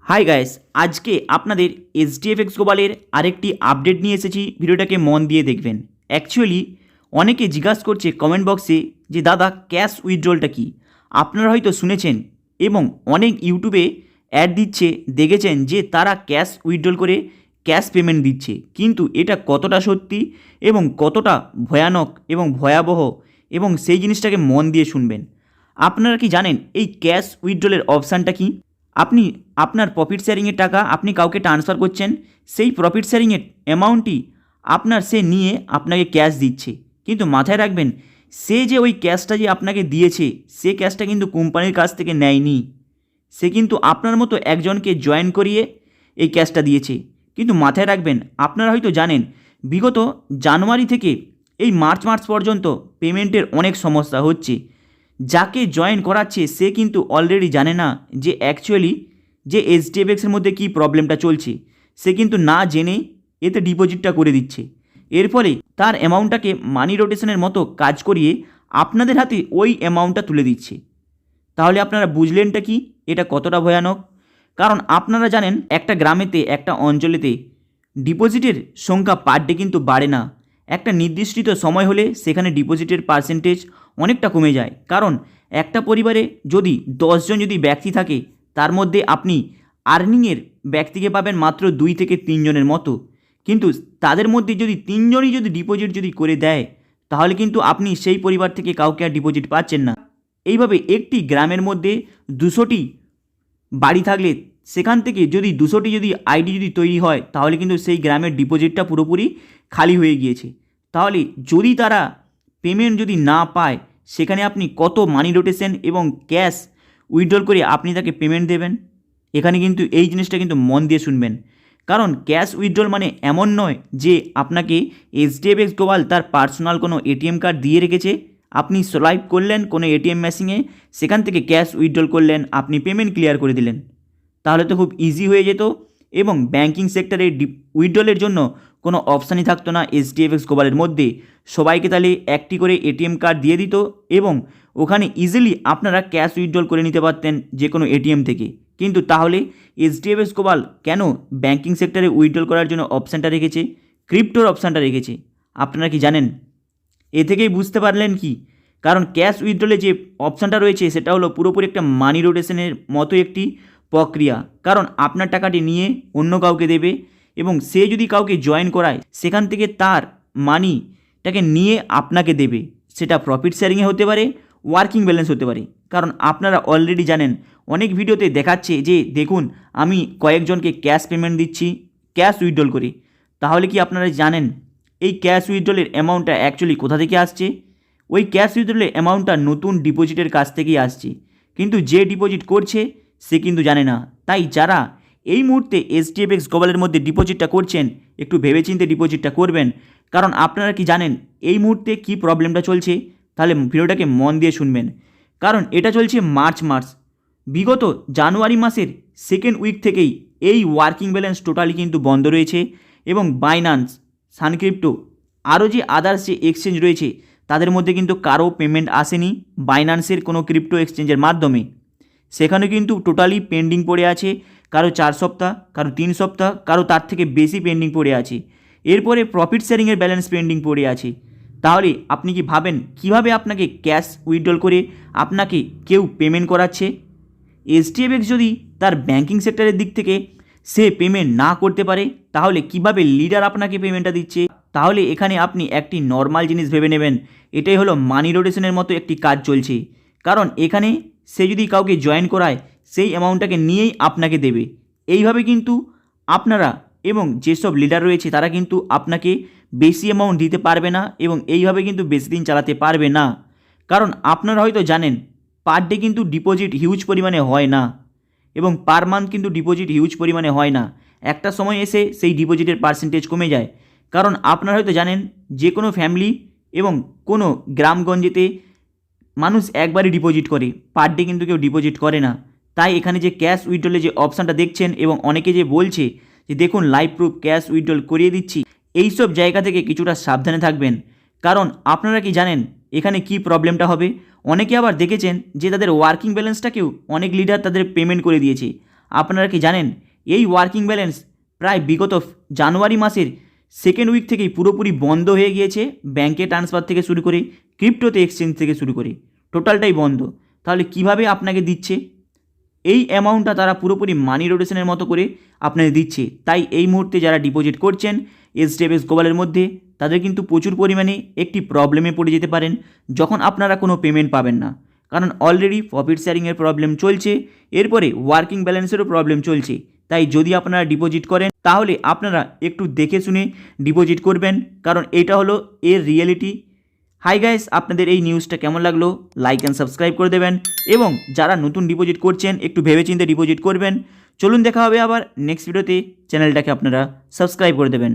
Hi guys, আজকে আপনাদের HDFX গ্লোবালের আরেকটি আপডেট নিয়ে এসেছি। ভিডিওটাকে মন দিয়ে দেখবেন। অ্যাকচুয়ালি অনেকে জিজ্ঞাসা করছে কমেন্ট বক্সে যে দাদা ক্যাশ উইথড্রলটা কী। আপনারা হয়তো শুনেছেন এবং অনেক ইউটিউবে অ্যাড দিচ্ছে, দেখেছেন যে তারা ক্যাশ উইথড্রল করে ক্যাশ পেমেন্ট দিচ্ছে, কিন্তু এটা কতটা সত্যি এবং কতটা ভয়ানক এবং ভয়াবহ এবং সেই জিনিসটাকে মন দিয়ে শুনবেন। আপনারা কি জানেন এই ক্যাশ উইথড্রলের অপশানটা কী? আপনি আপনার প্রফিট শেয়ারিংয়ের টাকা আপনি কাউকে ট্রান্সফার করছেন, সেই প্রফিট শেয়ারিংয়ের অ্যামাউন্টটি আপনার সে নিয়ে আপনাকে ক্যাশ দিচ্ছে, কিন্তু মাথায় রাখবেন সে যে ওই ক্যাশটা যে আপনাকে দিয়েছে সে ক্যাশটা কিন্তু কোম্পানির কাছ থেকে নেয়নি। সে কিন্তু আপনার মতো একজনকে জয়েন করিয়ে এই ক্যাশটা দিয়েছে। কিন্তু মাথায় রাখবেন, আপনারা হয়তো জানেন বিগত জানুয়ারি থেকে এই মার্চ পর্যন্ত পেমেন্টের অনেক সমস্যা হচ্ছে। যাকে জয়েন করাচ্ছে সে কিন্তু অলরেডি জানে না যে অ্যাকচুয়ালি যে এইচডিএফএক্সের মধ্যে কী প্রবলেমটা চলছে। সে কিন্তু না জেনে এতে ডিপোজিটটা করে দিচ্ছে। এর ফলে তার অ্যামাউন্টটাকে মানি রোটেশনের মতো কাজ করিয়ে আপনাদের হাতে ওই অ্যামাউন্টটা তুলে দিচ্ছে। তাহলে আপনারা বুঝলেনটা কি এটা কতটা ভয়ানক? কারণ আপনারা জানেন একটা গ্রামেতে একটা অঞ্চলেতে ডিপোজিটের সংখ্যা পার ডে কিন্তু বাড়ে না। একটা নির্দিষ্ট সময় হলে সেখানে ডিপোজিটের পার্সেন্টেজ অনেকটা কমে যায়। কারণ একটা পরিবারে যদি 10 জন যদি ব্যক্তি থাকে, তার মধ্যে আপনি আর্নিংয়ের ব্যক্তিকে পাবেন মাত্র 2 থেকে 3 জনের মতো। কিন্তু তাদের মধ্যে যদি 3 জনই যদি ডিপোজিট যদি করে দেয়, তাহলে কিন্তু আপনি সেই পরিবার থেকে কাউকে আর ডিপোজিট পাচ্ছেন না। এইভাবে একটি গ্রামের মধ্যে 200টি বাড়ি থাকলে সেখান থেকে যদি 200টি যদি আইডি যদি তৈরি হয়, তাহলে কিন্তু সেই গ্রামের ডিপোজিটটা পুরোপুরি খালি হয়ে গিয়েছে। তাহলে যদি তারা পেমেন্ট যদি না পায়, সেখানে আপনি কত মানি রোটেশন এবং ক্যাশ উইথড্রল করে আপনি তাকে পেমেন্ট দেবেন? এখানে কিন্তু এই জিনিসটা কিন্তু মন দিয়ে শুনবেন। কারণ ক্যাশ উইথড্রল মানে এমন নয় যে আপনাকে এইচডিএফএক্স গ্লোবাল তার পার্সোনাল কোনো এটিএম কার্ড দিয়ে রেখেছে, আপনি সোয়াইপ করলেন কোনো এটিএম মেশিনে, সেখান থেকে ক্যাশ উইথড্রল করলেন, আপনি পেমেন্ট ক্লিয়ার করে দিলেন। তাহলে তো খুব ইজি হয়ে যেত এবং ব্যাঙ্কিং সেক্টরে উইথড্রলের জন্য কোনো অপশানই থাকতো না এইচডিএফএক্স গ্লোবালের মধ্যে। সবাইকে তাহলে একটি করে এটিএম কার্ড দিয়ে দিত এবং ওখানে ইজিলি আপনারা ক্যাশ উইথড্রল করে নিতে পারতেন যে কোনো এটিএম থেকে। কিন্তু তাহলে এইচডিএফএক্স গ্লোবাল কেন ব্যাঙ্কিং সেক্টরে উইথড্রল করার জন্য অপশানটা রেখেছে, ক্রিপ্টোর অপশানটা রেখেছে? আপনারা কি জানেন? এ থেকেই বুঝতে পারলেন কি? কারণ ক্যাশ উইথড্রলে যে অপশানটা রয়েছে সেটা হলো পুরোপুরি একটা মানি রোটেশনের মতো একটি প্রক্রিয়া। কারণ আপনার টাকাটি নিয়ে অন্য কাউকে দেবে এবং সে যদি কাউকে জয়েন করায়, সেখান থেকে তার মানিটাকে নিয়ে আপনাকে দেবে। সেটা প্রফিট শেয়ারিংয়ে হতে পারে, ওয়ার্কিং ব্যালেন্স হতে পারে। কারণ আপনারা অলরেডি জানেন অনেক ভিডিওতে দেখাচ্ছে যে দেখুন আমি কয়েকজনকে ক্যাশ পেমেন্ট দিচ্ছি ক্যাশ উইথড্রল করে। তাহলে কি আপনারা জানেন এই ক্যাশ উইথড্রলের অ্যামাউন্টটা অ্যাকচুয়ালি কোথা থেকে আসছে? ওই ক্যাশ উইথড্রলের অ্যামাউন্টটা নতুন ডিপোজিটের কাছ থেকেই আসছে, কিন্তু যে ডিপোজিট করছে সে কিন্তু জানে না। তাই যারা এই মুহূর্তে এইচডিএফএক্স গ্লোবালের মধ্যে ডিপোজিটটা করছেন, একটু ভেবেচিন্তে ডিপোজিটটা করবেন। কারণ আপনারা কি জানেন এই মুহূর্তে কী প্রবলেমটা চলছে? তাহলে ভিডিওটাকে মন দিয়ে শুনবেন। কারণ এটা চলছে মার্চ। বিগত জানুয়ারি মাসের সেকেন্ড উইক থেকেই এই ওয়ার্কিং ব্যালেন্স টোটালি কিন্তু বন্ধ রয়েছে এবং বাইন্যান্স, সানক্রিপ্টো, আরও যে আদার্স যে এক্সচেঞ্জ রয়েছে তাদের মধ্যে কিন্তু কারো পেমেন্ট আসেনি বাইন্যান্সের কোনো ক্রিপ্টো এক্সচেঞ্জের মাধ্যমে। সেখানে কিন্তু টোটালি পেন্ডিং পড়ে আছে, কারো 4 সপ্তাহ, কারো 3 সপ্তাহ, কারো তার থেকে বেশি পেন্ডিং পড়ে আছে। এরপরে প্রফিট শেয়ারিংয়ের ব্যালেন্স পেন্ডিং পড়ে আছে। তাহলে আপনি কি ভাবেন কিভাবে আপনাকে ক্যাশ উইথড্রল করে আপনাকে কেউ পেমেন্ট করাচ্ছে? এইচডিএফএক্স যদি তার ব্যাঙ্কিং সেক্টরের দিক থেকে সে পেমেন্ট না করতে পারে, তাহলে কিভাবে লিডার আপনাকে পেমেন্টটা দিচ্ছে? তাহলে এখানে আপনি একটি নর্মাল জিনিস ভেবে নেবেন, এটাই হলো মানি রোটেশনের মতো একটি কাজ চলছে। কারণ এখানে সে যদি কাউকে জয়েন করায়, সেই অ্যামাউন্টটাকে নিয়েই আপনাকে দেবে। এইভাবে কিন্তু আপনারা এবং যেসব লিডার রয়েছে তারা কিন্তু আপনাকে বেশি অ্যামাউন্ট দিতে পারবে না এবং এইভাবে কিন্তু বেশি দিন চালাতে পারবে না। কারণ আপনারা হয়তো জানেন পার ডে কিন্তু ডিপোজিট হিউজ পরিমাণে হয় না এবং পার মান্থ কিন্তু ডিপোজিট হিউজ পরিমাণে হয় না। একটা সময় এসে সেই ডিপোজিটের পার্সেন্টেজ কমে যায়। কারণ আপনারা হয়তো জানেন যে কোনো ফ্যামিলি এবং কোনো গ্রামগঞ্জেতে মানুষ একবারই ডিপোজিট করে, পার ডে কিন্তু কেউ ডিপোজিট করে না। তাই এখানে যে ক্যাশ উইথড্রলে যে অপশানটা দেখছেন এবং অনেকে যে বলছে যে দেখুন লাইভ প্রুফ ক্যাশ উইথড্রল করিয়ে দিচ্ছি, এইসব জায়গা থেকে কিছুটা সাবধানে থাকবেন। কারণ আপনারা কি জানেন এখানে কি প্রবলেমটা হবে? অনেকে আবার দেখেছেন যে তাদের ওয়ার্কিং ব্যালেন্সটাকেও অনেক লিডার তাদের পেমেন্ট করে দিয়েছে। আপনারা কি জানেন এই ওয়ার্কিং ব্যালেন্স প্রায় বিগত জানুয়ারি মাসের সেকেন্ড উইক থেকেই পুরোপুরি বন্ধ হয়ে গিয়েছে। ব্যাংকে ট্রান্সফার থেকে শুরু করে ক্রিপ্টোতে এক্সচেঞ্জ থেকে শুরু করে টোটালটাই বন্ধ। তাহলে কিভাবে আপনাকে দিচ্ছে? এই অ্যামাউন্টটা তারা পুরোপুরি মানি রোটেশনের মতো করে আপনাদের দিচ্ছে। তাই এই মুহূর্তে যারা ডিপোজিট করছেন HDFX গ্লোবালের মধ্যে, তাদের কিন্তু প্রচুর পরিমাণে একটি প্রবলেমে পড়ে যেতে পারেন যখন আপনারা কোনো পেমেন্ট পাবেন না। কারণ অলরেডি প্রফিট শেয়ারিংয়ের প্রবলেম চলছে, এরপরে ওয়ার্কিং ব্যালেন্সেরও প্রবলেম চলছে। তাই যদি আপনারা ডিপোজিট করেন তাহলে আপনারা একটু দেখে শুনে ডিপোজিট করবেন, কারণ এটা হলো এর রিয়েলিটি। হাই গাইস, আপনাদের এই নিউজটা কেমন লাগলো লাইক অ্যান্ড সাবস্ক্রাইব করে দেবেন, এবং যারা নতুন ডিপোজিট করছেন একটু ভেবেচিন্তে ডিপোজিট করবেন। চলুন দেখা হবে আবার নেক্সট ভিডিওতে, চ্যানেলটাকে আপনারা সাবস্ক্রাইব করে দেবেন।